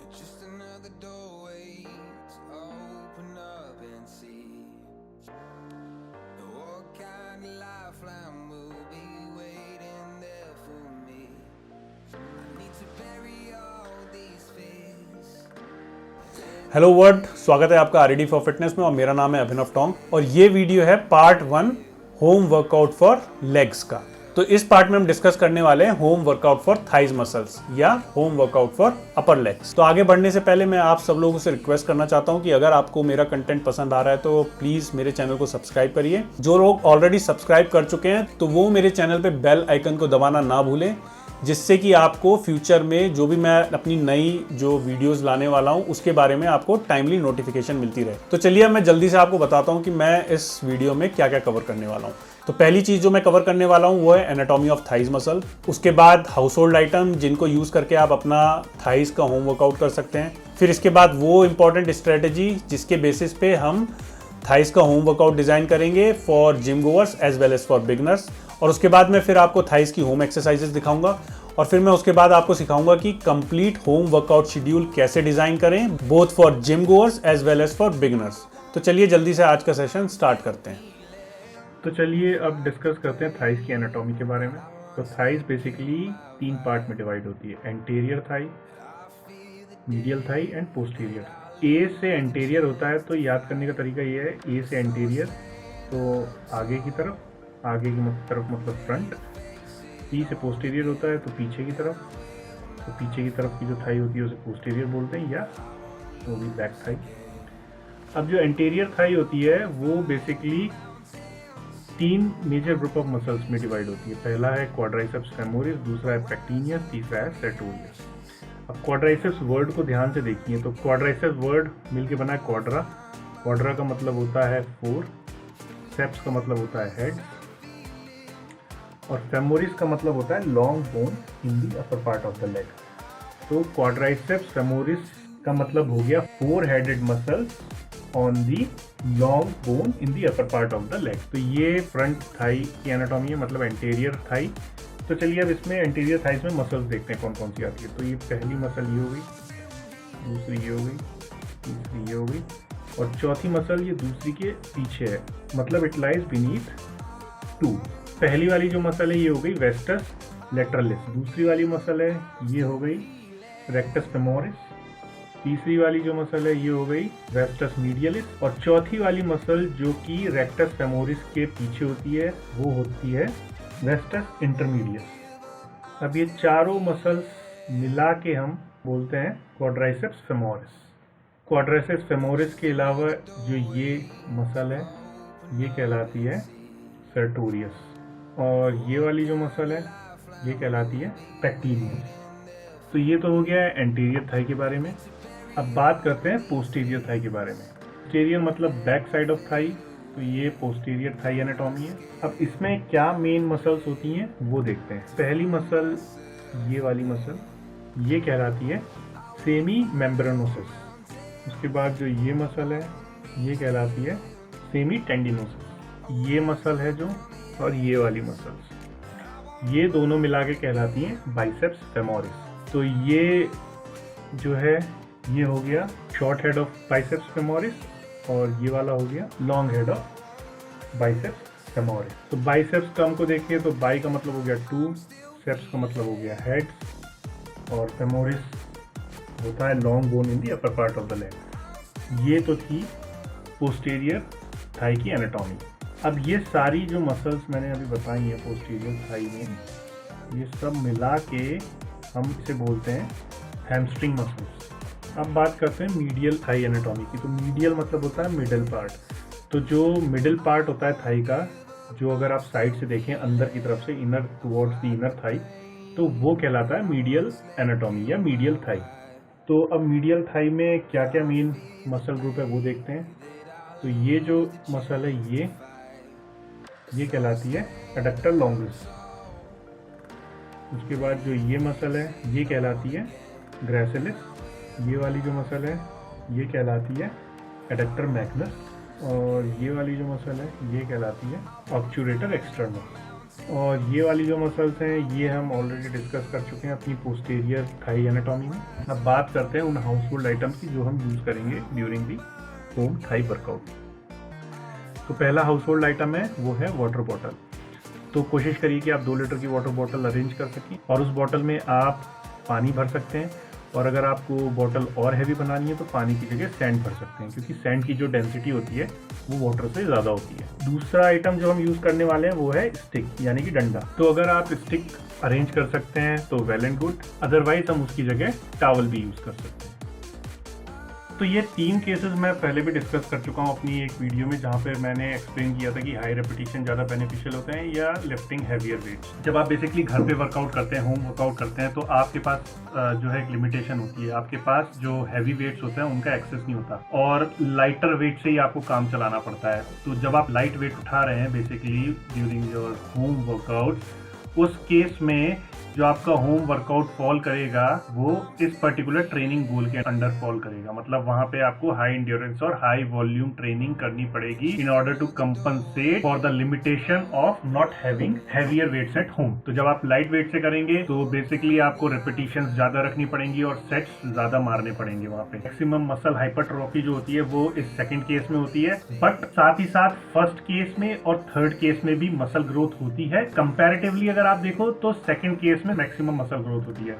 Just another doorway to open up and see what kind of lifeline will be waiting there for me. I need to bury all these fears. Hello world, स्वागत है आपका RD for fitness में और मेरा नाम है अभिनव टोंग और ये वीडियो है part 1 home workout for legs का। तो इस पार्ट में हम डिस्कस करने वाले हैं home workout for thighs muscles या home workout for upper legs. तो आगे बढ़ने से पहले मैं आप सब लोगों से रिक्वेस्ट करना चाहता हूं कि अगर आपको मेरा कंटेंट पसंद आ रहा है तो प्लीज मेरे चैनल को सब्सक्राइब करिए। जो लोग ऑलरेडी सब्सक्राइब कर चुके हैं तो वो मेरे चैनल पे बेल आइकन को दबाना ना भूलें, जिससे कि आपको फ्यूचर में जो भी मैं अपनी नई जो वीडियोस लाने वाला हूं उसके बारे में आपको टाइमली नोटिफिकेशन मिलती रहे। तो चलिए अब मैं जल्दी से आपको बताता हूं कि मैं इस वीडियो में क्या क्या कवर करने वाला हूं। तो पहली चीज जो मैं कवर करने वाला हूं वो है एनाटॉमी ऑफ थाइज मसल। उसके बाद हाउस होल्ड आइटम जिनको यूज करके आप अपना थाइज का होम वर्कआउट कर सकते हैं। फिर इसके बाद वो इंपॉर्टेंट स्ट्रेटेजी जिसके बेसिस पे हम थाइज का होम वर्कआउट डिजाइन करेंगे for gym goers as well as for beginners. और उसके बाद मैं फिर आपको थाइज की होम एक्सरसाइजेस दिखाऊंगा और फिर मैं उसके बाद आपको सिखाऊंगा कि कंप्लीट होम वर्कआउट शेड्यूल कैसे डिजाइन करें both for gym goers as well as for beginners. तो चलिए जल्दी से आज का सेशन स्टार्ट करते हैं। तो चलिए अब डिस्कस करते हैं थाइज की एनाटॉमी के बारे में। तो थाइज बेसिकली 3 पार्ट में डिवाइड होती है, anterior thigh, medial thigh and posterior. A से एंटीरियर होता है तो याद करने का तरीका ये है, ए से एंटीरियर तो आगे की तरफ, आगे की तरफ मतलब फ्रंट। पी से पोस्टीरियर होता है तो पीछे की तरफ, तो पीछे की तरफ की जो थाई होती है उसे पोस्टीरियर बोलते हैं या वो भी बैक थाई। अब जो एंटीरियर थाई होती है वो basically 3 major group of muscles में डिवाइड होती है। पहला है क्वाड्राइसेप्स फेमोरिस, दूसरा है पेक्टिनियस, तीसरा है सर्टोरियस। अब क्वाड्राइसेप्स वर्ड को ध्यान से देखिए तो क्वाड्राइसेप्स वर्ड मिलके बना है क्वाड्रा। क्वाड्रा का मतलब होता है 4, सेप्स का मतलब होता है हेड और फेमोरिस का मतलब होता है long bone in the upper part of the leg. तो क्वाड्राइसेप्स फेमोरिस का मतलब हो गया 4 headed muscles on the long bone in the upper part of the leg. तो ये फ्रंट थाई की एनाटॉमी है, मतलब एंटीरियर थाई। तो चलिए अब इसमें एंटीरियर थाइज में मसल्स देखते हैं कौन कौन सी आती है। तो ये पहली मसल ये हो गई, दूसरी ये हो गई, तीसरी ये हो गई और चौथी मसल ये दूसरी के पीछे है, मतलब इट लाइज बीनीथ 2। पहली वाली जो मसल है ये हो गई वेस्टस लेटरलिस, दूसरी वाली मसल है ये हो गई रेक्टस फेमोरिस, तीसरी वाली जो मसल है ये हो गई वेस्टस मीडियलिस और चौथी वाली मसल जो कि रेक्टस फेमोरिस के पीछे होती है वो होती है वेस्टस इंटरमीडियस। अब ये चारों मसल्स मिला के हम बोलते हैं क्वाड्राइसेप्स फेमोरिस। क्वाड्राइसेप्स फेमोरिस के अलावा जो ये मसल है ये कहलाती है सर्टोरियस और ये वाली जो मसल है ये कहलाती है पेक्टिनियस। तो ये तो हो गया है एंटीरियर थाई के बारे में। अब बात करते हैं पोस्टीरियर थाई के बारे में। पोस्टीरियर मतलब बैक साइड ऑफ थाई, तो ये पोस्टीरियर थाई एनाटॉमी है। अब इसमें क्या मेन मसल्स होती हैं वो देखते हैं। पहली मसल ये वाली मसल ये कहलाती है सेमी मेम्ब्रेनोसिस। उसके बाद जो ये मसल है ये कहलाती है सेमी टेंडिनोसिस। ये मसल है जो और ये वाली मसल्स ये दोनों मिला के कहलाती हैं बाइसेप्स फेमोरिस। तो ये जो है ये हो गया short head of biceps femoris और ये वाला हो गया long head of biceps femoris. तो बाइसेप्स टर्म को देखिए तो बाई का मतलब हो गया 2, सेप्स का मतलब हो गया हेड और फेमोरिस होता है long bone in the upper part of the leg. ये तो थी पोस्टीरियर थाई की एनाटॉमी। अब ये सारी जो मसल्स मैंने अभी बताई हैं पोस्टीरियर थाई में, ये सब मिला के हम इसे बोलते हैं हैमस्ट्रिंग मसल्स। अब बात करते हैं मीडियल थाई एनाटॉमी की। तो मीडियल मतलब होता है मिडिल पार्ट। तो जो मिडिल पार्ट होता है थाई का, जो अगर आप साइड से देखें अंदर की तरफ से inner towards the inner thigh, तो वो कहलाता है मीडियल एनाटॉमी या मीडियल थाई। तो अब मीडियल थाई में क्या क्या मेन मसल ग्रुप है वो देखते हैं। तो ये जो मसल है ये कहलाती है एडक्टर लॉन्गिस। उसके बाद जो ये मसल है ये कहलाती है ग्रेसिलिस। ये वाली जो मसल है ये कहलाती है एडक्टर मैग्नस और ये वाली जो मसल है ये कहलाती है ऑब्चुरेटर एक्सटर्नल। और ये वाली जो मसल्स हैं ये हम ऑलरेडी डिस्कस कर चुके हैं अपनी पोस्टीरियर थाई एनाटॉमी में। अब बात करते हैं उन हाउसहोल्ड आइटम्स की जो हम यूज़ करेंगे during the home thigh workout. तो पहला हाउसहोल्ड आइटम है वो है वाटर बॉटल। तो कोशिश करिए कि आप 2 लीटर की वाटर बॉटल अरेंज कर सकें और उस बॉटल में आप पानी भर सकते हैं, और अगर आपको बॉटल और हैवी बनानी है तो पानी की जगह सैंड भर सकते हैं, क्योंकि सैंड की जो डेंसिटी होती है वो वाटर से ज़्यादा होती है। दूसरा आइटम जो हम यूज़ करने वाले हैं वो है स्टिक, यानी कि डंडा। तो अगर आप स्टिक अरेंज कर सकते हैं तो वेल एंड गुड, अदरवाइज हम उसकी जगह टॉवल भी यूज़ कर सकते हैं। तो ये 3 केसेस मैं पहले भी डिस्कस कर चुका हूँ अपनी एक वीडियो में, जहाँ पर मैंने एक्सप्लेन किया था कि हाई रेपिटेशन ज़्यादा बेनिफिशियल होते हैं या लिफ्टिंग हैवियर वेट्स। जब आप बेसिकली घर पे वर्कआउट करते हैं, होम वर्कआउट करते हैं, तो आपके पास जो है एक लिमिटेशन होती है। आपके पास जो हैवी वेट्स होते हैं उनका एक्सेस नहीं होता और लाइटर वेट से ही आपको काम चलाना पड़ता है। तो जब आप लाइट वेट उठा रहे हैं basically during your home workout, उस केस में जो आपका होम वर्कआउट फॉल करेगा वो इस पर्टिकुलर ट्रेनिंग गोल के अंडर फॉल करेगा। मतलब वहां पे आपको हाई इंड्योरेंस और हाई वॉल्यूम ट्रेनिंग करनी पड़ेगी in order to compensate for the limitation of not having heavier weights at home. तो जब आप लाइट वेट से करेंगे तो बेसिकली आपको रेपिटेशंस ज्यादा रखनी पड़ेंगी और सेट्स ज्यादा मारने पड़ेंगे। वहां पे मैक्सिमम मसल हाइपरट्रॉफी जो होती है वो इस सेकंड केस में होती है, बट साथ ही साथ फर्स्ट केस में और थर्ड केस में भी मसल ग्रोथ होती है। कंपैरेटिवली अगर आप देखो तो सेकंड केस में मैक्सिमम मसल ग्रोथ होती है।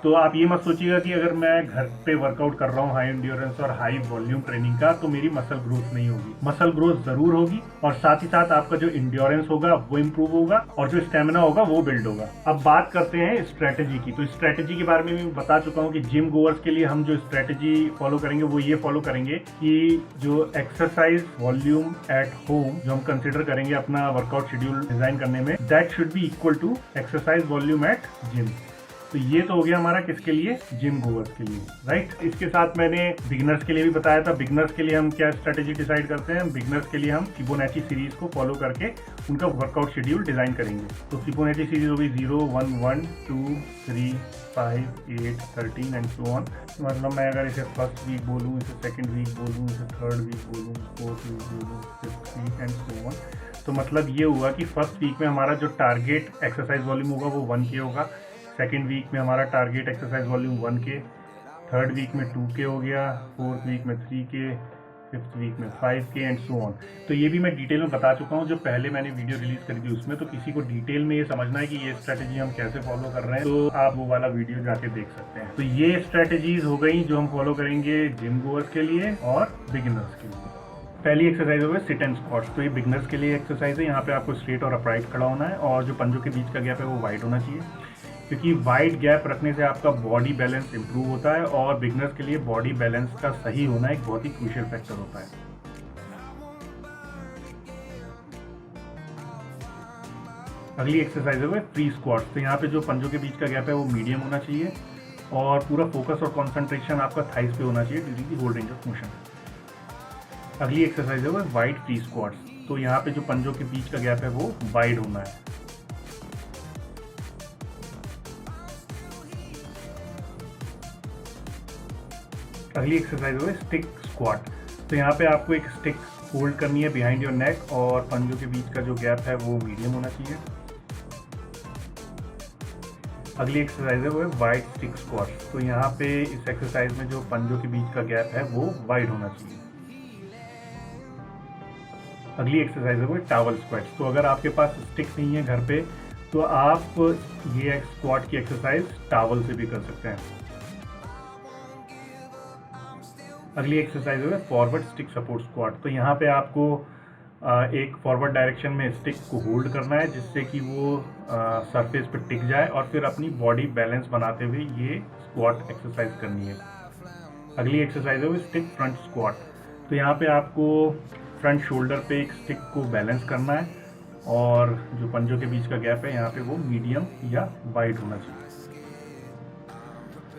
तो आप ये मत सोचिएगा कि अगर मैं घर पे वर्कआउट कर रहा हूँ हाई एंड्योरेंस और हाई वॉल्यूम ट्रेनिंग का तो मेरी मसल ग्रोथ नहीं होगी। मसल ग्रोथ जरूर होगी और साथ ही साथ आपका जो एंड्योरेंस होगा वो इम्प्रूव होगा और जो स्टेमिना होगा वो बिल्ड होगा। अब बात करते हैं स्ट्रेटेजी की। तो स्ट्रेटेजी के बारे में भी बता चुका हूँ कि जिम गोअर्स के लिए हम जो स्ट्रेटेजी फॉलो करेंगे वो ये फॉलो करेंगे कि जो एक्सरसाइज वॉल्यूम एट होम जो हम कंसिडर करेंगे अपना वर्कआउट शेड्यूल डिजाइन करने में, that should be equal to exercise volume at gym. तो ये तो हो गया हमारा किसके लिए, जिम गोअर्स के लिए, राइट। इसके साथ मैंने बिगनर्स के लिए भी बताया था। बिगनर्स के लिए हम क्या स्ट्रेटेजी डिसाइड करते हैं, बिगनर्स के लिए हम फिबोनाची सीरीज को फॉलो करके उनका वर्कआउट शेड्यूल डिजाइन करेंगे। तो फिबोनाची सीरीज होगी 0, 1, 1, 2, 3, 5, 8, 13 एंड सो ऑन। मतलब मैं अगर इसे फर्स्ट वीक बोलूँ, इसे सेकेंड वीक बोलूँ, इसे थर्ड वीक बोलूँ, फोर्थ वीक बोलूँ, fifth week and so on. तो मतलब ये हुआ कि फर्स्ट वीक में हमारा जो टारगेट एक्सरसाइज वॉल्यूम होगा वो 1K होगा, सेकेंड वीक में हमारा target exercise volume 1K, third week में 2K हो गया, फोर्थ वीक में 3K, फिफ्थ वीक में 5K एंड सो ऑन। तो ये भी मैं डिटेल में बता चुका हूँ जो पहले मैंने वीडियो रिलीज करी थी उसमें। तो किसी को डिटेल में ये समझना है कि ये स्ट्रेटेजी हम कैसे फॉलो कर रहे हैं तो आप वो वाला वीडियो जाके देख सकते हैं। तो ये स्ट्रेटेजीज हो गई जो हम फॉलो करेंगे जिम गोअर्स के लिए और बिगिनर्स के लिए। पहली एक्सरसाइज होगी सिट एंड स्क्वाट्स। तो ये बिगिनर्स के लिए एक्सरसाइज है। यहाँ पे आपको स्ट्रेट और अपराइट खड़ा होना है और जो पंजों के बीच का गैप है वो वाइड होना चाहिए, क्योंकि वाइड गैप रखने से आपका बॉडी बैलेंस इंप्रूव होता है और बिगनर्स के लिए बॉडी बैलेंस का सही होना एक बहुत ही क्रूशियल फैक्टर होता है। अगली एक्सरसाइज है फ्री स्क्वाट्स। तो यहाँ पे जो पंजों के बीच का गैप है वो मीडियम होना चाहिए और पूरा फोकस और कंसंट्रेशन आपका थाइस पे होना चाहिए during the whole range of motion. अगली एक्सरसाइज है वो वाइड फ्री स्क्वाट्स। तो यहाँ पे जो पंजों के बीच का गैप है वो वाइड होना है। अगली एक्सरसाइज है स्टिक स्क्वाट। तो यहाँ पे आपको एक स्टिक होल्ड करनी है बिहाइंड योर नेक और पंजों के बीच का जो गैप है वो मीडियम होना चाहिए। अगली एक्सरसाइज है वो है वाइड स्टिक स्क्वाट। तो यहाँ पे इस एक्सरसाइज में जो पंजों के बीच का गैप है वो वाइड होना चाहिए। अगली एक्सरसाइज है वो टॉवल स्क्वाट्स। तो अगर आपके पास स्टिक नहीं है घर पे तो आप ये स्क्वाट की एक्सरसाइज टॉवल से भी कर सकते हैं। अगली एक्सरसाइज है फॉरवर्ड स्टिक सपोर्ट स्क्वाट। तो यहाँ पे आपको एक फॉरवर्ड डायरेक्शन में स्टिक को होल्ड करना है जिससे कि वो सरफेस पे टिक जाए और फिर अपनी बॉडी बैलेंस बनाते हुए ये स्क्वाट एक्सरसाइज करनी है। अगली एक्सरसाइज है वो स्टिक फ्रंट स्क्वाट। तो यहाँ पे आपको फ्रंट शोल्डर पे एक स्टिक को बैलेंस करना है और जो पंजों के बीच का गैप है यहाँ पे वो मीडियम या वाइड होना चाहिए।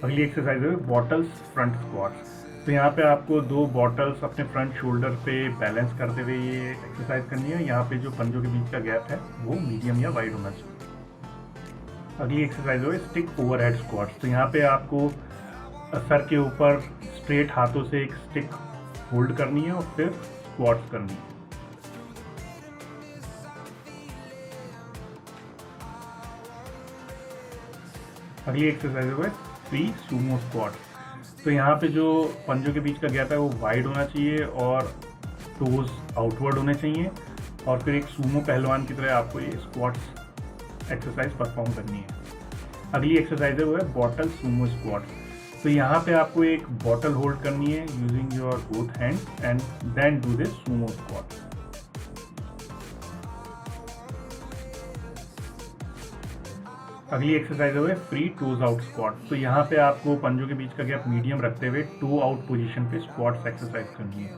अगली एक्सरसाइज है बॉटल्स फ्रंट स्क्वाट्स। तो यहाँ पे आपको 2 बॉटल्स अपने फ्रंट शोल्डर पे बैलेंस करते हुए ये एक्सरसाइज करनी है। यहाँ पे जो पंजों के बीच का गैप है वो मीडियम या वाइड होना चाहिए। अगली एक्सरसाइज है स्टिक ओवरहेड स्क्वाट्स। तो यहाँ पे आपको सर के ऊपर स्ट्रेट हाथों से एक स्टिक होल्ड करनी है और फिर स्क्वाट्स करनी है। अगली एक्सरसाइज है फ्री सुमो स्क्वाट। तो यहाँ पे जो पंजों के बीच का गैप है वो वाइड होना चाहिए और टोज आउटवर्ड होने चाहिए, और फिर एक सूमो पहलवान की तरह आपको ये स्क्वाट्स एक्सरसाइज परफॉर्म करनी है। अगली एक्सरसाइज है वो है बॉटल सूमो स्क्वाट। तो यहाँ पे आपको एक बॉटल होल्ड करनी है using your both hand and then do this sumo squat. अगली एक्सरसाइज है फ्री टोज आउट स्क्वाट। तो यहाँ पे आपको पंजों के बीच का गैप मीडियम रखते हुए टो आउट पोजीशन पे स्क्वाट्स एक्सरसाइज करनी है।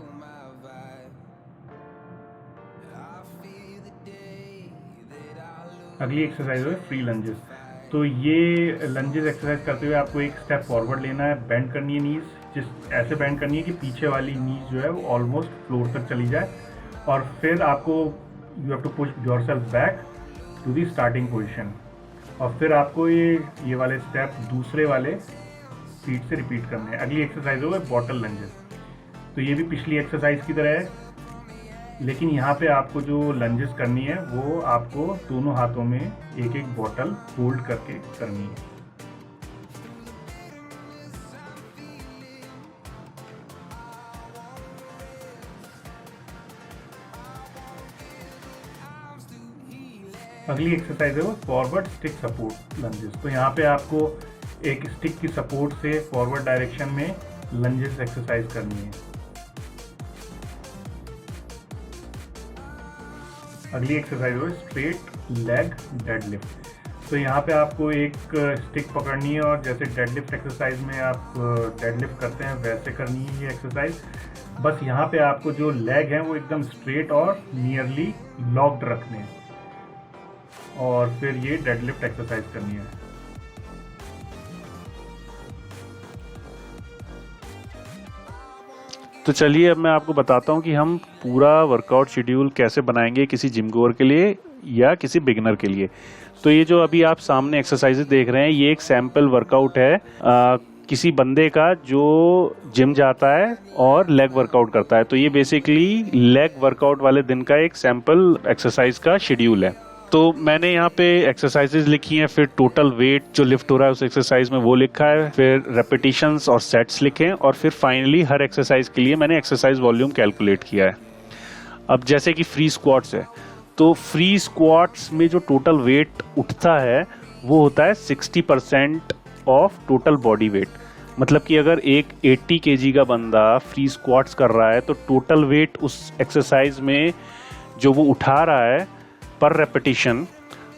अगली एक्सरसाइज है फ्री लंजेस। तो ये लंजेस एक्सरसाइज करते हुए आपको एक स्टेप फॉरवर्ड लेना है, बेंड करनी है नीज, जिस ऐसे बेंड करनी है कि पीछे वाली नीज जो है वो ऑलमोस्ट फ्लोर तक चली जाए, और फिर आपको you have to push yourself back to the starting position, और फिर आपको ये वाले स्टेप दूसरे वाले फीट से रिपीट करने हैं। अगली एक्सरसाइज होगा बॉटल लंजेस। तो ये भी पिछली एक्सरसाइज की तरह है, लेकिन यहाँ पे आपको जो लंजेस करनी है वो आपको दोनों हाथों में एक एक बॉटल होल्ड करके करनी है। अगली एक्सरसाइज है वो फॉरवर्ड स्टिक सपोर्ट लंजेस। तो यहाँ पे आपको एक स्टिक की सपोर्ट से फॉरवर्ड डायरेक्शन में लंजेस एक्सरसाइज करनी है। अगली एक्सरसाइज है स्ट्रेट लेग डेडलिफ्ट। तो यहाँ पे आपको एक स्टिक पकड़नी है और जैसे डेडलिफ्ट एक्सरसाइज में आप डेडलिफ्ट करते हैं वैसे करनी है ये एक्सरसाइज। बस यहाँ पे आपको जो लेग है वो एकदम स्ट्रेट और नियरली लॉक्ड रखने हैं, और फिर ये डेडलिफ्ट एक्सरसाइज करनी है। तो चलिए अब मैं आपको बताता हूँ कि हम पूरा वर्कआउट शेड्यूल कैसे बनाएंगे किसी जिम गोअर के लिए या किसी बिगिनर के लिए। तो ये जो अभी आप सामने एक्सरसाइजेज देख रहे हैं ये एक सैंपल वर्कआउट है किसी बंदे का जो जिम जाता है और लेग वर्कआउट करता है। तो ये बेसिकली लेग वर्कआउट वाले दिन का एक सैंपल एक्सरसाइज का शेड्यूल है। तो मैंने यहाँ पे एक्सरसाइजेज लिखी हैं, फिर टोटल वेट जो लिफ्ट हो रहा है उस एक्सरसाइज में वो लिखा है, फिर रेपिटेशंस और सेट्स लिखे हैं, और फिर फाइनली हर एक्सरसाइज के लिए मैंने एक्सरसाइज वॉल्यूम कैलकुलेट किया है। अब जैसे कि फ्री स्क्वाट्स है, तो फ्री स्क्वाट्स में जो टोटल वेट उठता है वो होता है 60% ऑफ टोटल बॉडी वेट। मतलब कि अगर एक 80 kg का बंदा फ्री स्क्वाट्स कर रहा है तो टोटल वेट उस एक्सरसाइज में जो वो उठा रहा है पर रेपिटेशन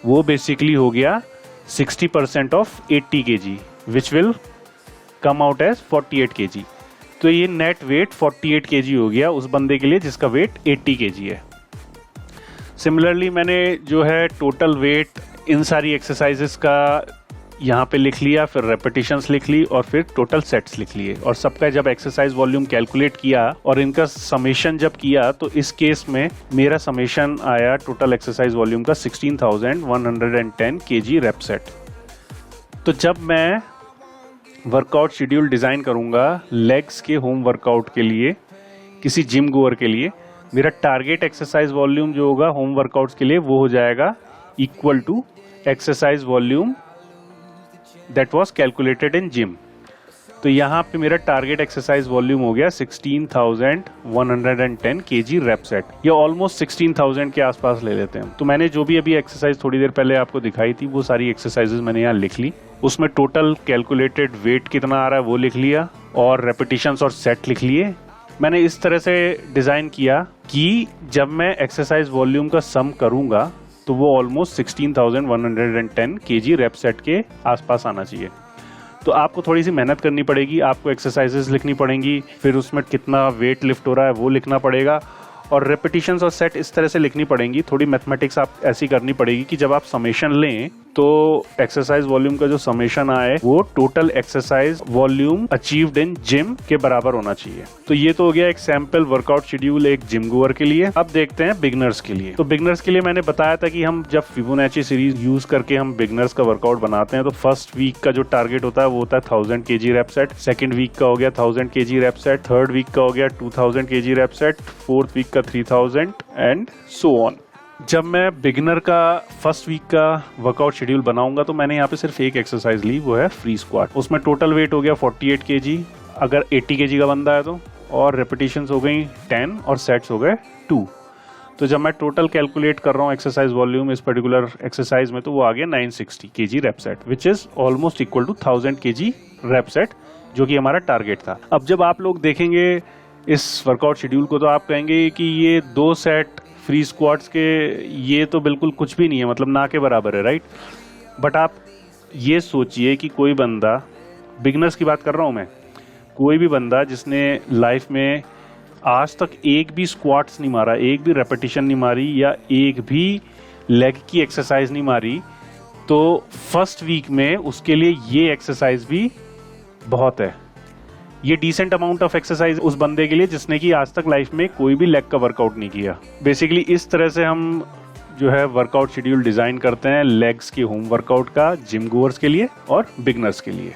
वो बेसिकली हो गया 60% of 80 kg which will come out as 48 kg। तो ये नेट वेट 48 kg हो गया उस बंदे के लिए जिसका वेट 80 kg है। सिमिलरली मैंने जो है टोटल वेट इन सारी एक्सरसाइजेस का यहाँ पे लिख लिया, फिर रेपिटेशंस लिख ली और फिर टोटल सेट्स लिख लिए, और सबका जब एक्सरसाइज वॉल्यूम कैलकुलेट किया और इनका समेशन जब किया तो इस केस में मेरा समेशन आया टोटल एक्सरसाइज वॉल्यूम का 16,110 kg रेप सेट। तो जब मैं वर्कआउट शेड्यूल डिज़ाइन करूँगा लेग्स के होम वर्कआउट के लिए किसी जिम गोअर के लिए, मेरा टारगेट एक्सरसाइज वॉल्यूम जो होगा होम वर्कआउट्स के लिए वो हो जाएगा equal to exercise volume that was calculated in gym. तो यहाँ पे मेरा टारगेट एक्सरसाइज वॉल्यूम हो गया 16,110 kg रेप सेट, या ऑलमोस्ट 16,000 के आसपास ले लेते हैं। तो मैंने जो भी अभी एक्सरसाइज थोड़ी देर पहले आपको दिखाई थी वो सारी एक्सरसाइजेज मैंने यहाँ लिख ली, उसमें टोटल कैलकुलेटेड वेट कितना आ रहा है वो लिख लिया और रेपिटेशंस और सेट लिख लिए। मैंने इस तरह से डिज़ाइन किया कि जब मैं एक्सरसाइज वॉल्यूम का सम करूँगा तो वो ऑलमोस्ट 16,110 kg रेप सेट के आसपास आना चाहिए। तो आपको थोड़ी सी मेहनत करनी पड़ेगी, आपको एक्सरसाइजेस लिखनी पड़ेंगी, फिर उसमें कितना वेट लिफ्ट हो रहा है वो लिखना पड़ेगा, और रेपिटेशंस और सेट इस तरह से लिखनी पड़ेंगी। थोड़ी मैथमेटिक्स आप ऐसी करनी पड़ेगी कि जब आप समेशन लें तो एक्सरसाइज वॉल्यूम का जो समेशन आए वो total exercise volume achieved in gym के बराबर होना चाहिए। तो ये तो हो गया एक सैंपल वर्कआउट शेड्यूल एक जिम गोअर के लिए। अब देखते हैं बिगनर्स के लिए। तो बिगनर्स के लिए मैंने बताया था कि हम जब फिबोनाची सीरीज यूज करके हम बिगनर्स का वर्कआउट बनाते हैं तो फर्स्ट वीक का जो टारगेट होता है वो होता है 1000 kg rep set, second week का हो गया 1000 kg rep set, third week का हो गया 2000 kg rep set, fourth week का 3000 एंड सो ऑन। जब मैं बिगिनर का फर्स्ट वीक का वर्कआउट शेड्यूल बनाऊंगा तो मैंने यहाँ पे सिर्फ एक एक्सरसाइज ली, वो है फ्री स्क्वाट। उसमें टोटल वेट हो गया 48 kg अगर 80 kg का बंदा है तो, और रेपिटेशंस हो गई 10 और सेट्स हो गए 2। तो जब मैं टोटल कैलकुलेट कर रहा हूँ एक्सरसाइज वॉल्यूम इस पर्टिकुलर एक्सरसाइज में, तो वो आ गया 960 kg rep set, which is almost equal to 1000 kg rep set, जो कि हमारा टारगेट था। अब जब आप लोग देखेंगे इस वर्कआउट शेड्यूल को तो आप कहेंगे कि ये 2 सेट फ्री स्क्वाट्स के ये तो बिल्कुल कुछ भी नहीं है, मतलब ना के बराबर है, राइट। बट आप ये सोचिए कि कोई बंदा, बिगनर्स की बात कर रहा हूँ मैं, कोई भी बंदा जिसने लाइफ में आज तक एक भी स्क्वाट्स नहीं मारा, एक भी रेपिटेशन नहीं मारी, या एक भी लेग की एक्सरसाइज नहीं मारी, तो फर्स्ट वीक में उसके लिए ये एक्सरसाइज भी बहुत है। ये डिसेंट अमाउंट ऑफ एक्सरसाइज उस बंदे के लिए जिसने कि आज तक लाइफ में कोई भी लेग का वर्कआउट नहीं किया। बेसिकली इस तरह से हम जो है वर्कआउट शेड्यूल डिजाइन करते हैं लेग्स के होम वर्कआउट का, जिम गोअर्स के लिए और बिगनर्स के लिए।